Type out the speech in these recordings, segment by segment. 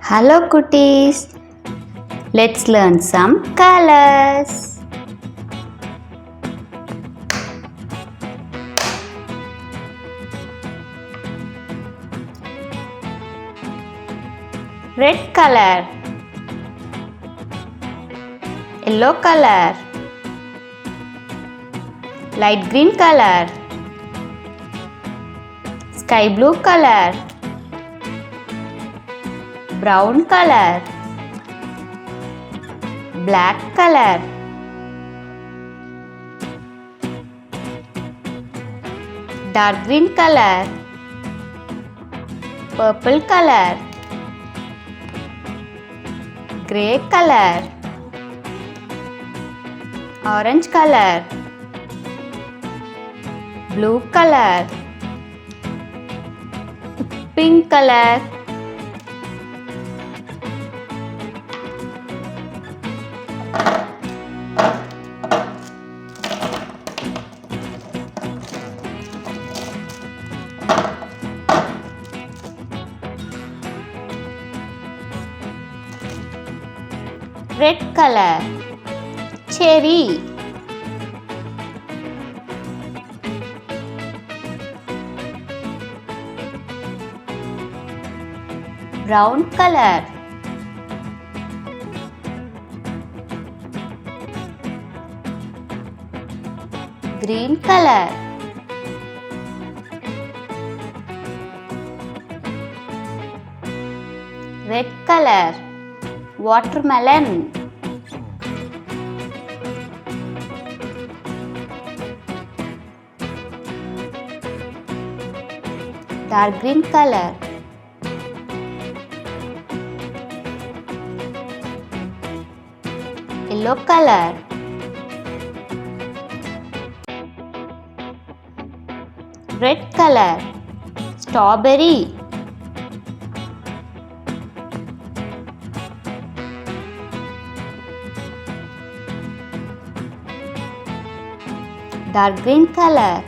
Hello cuties, let's learn some colors. Red color, yellow color, light green color, sky blue color, brown color, black color, dark green color, purple color, grey color, orange color, blue color, pink color, red color, cherry, brown color, green color, red color, watermelon, dark green color, yellow color, red color, strawberry, dark green color,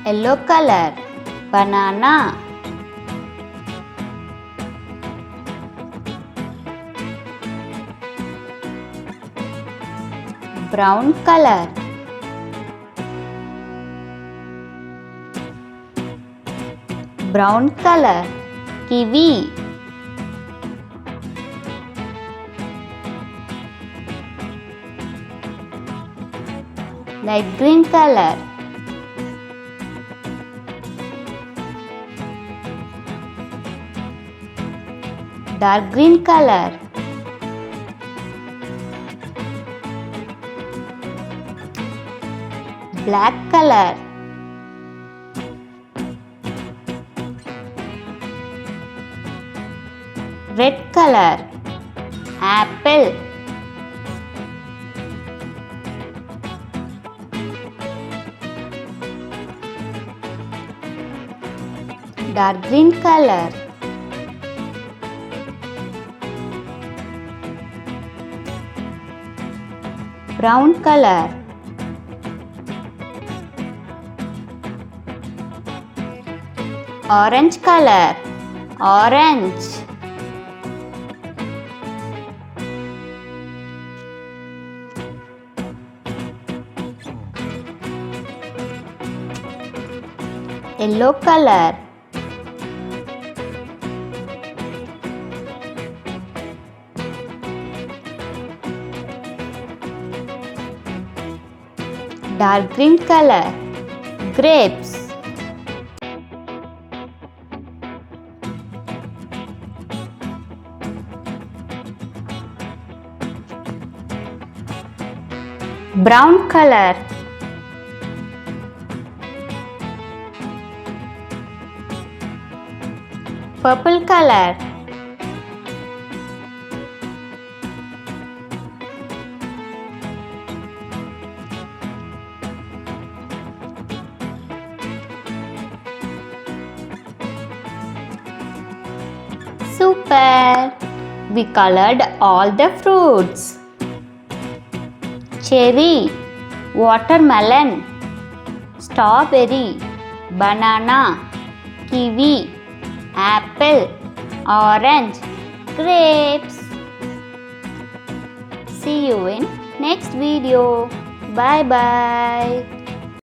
yellow color, banana, brown color, brown color, kiwi, light green color, dark green color, black color, red color, apple, dark green color, brown color, orange color, orange, yellow color, dark green color, grapes, brown color, purple color, super! We colored all the fruits. Cherry, watermelon, strawberry, banana, kiwi, apple, orange, grapes. See you in next video. Bye bye.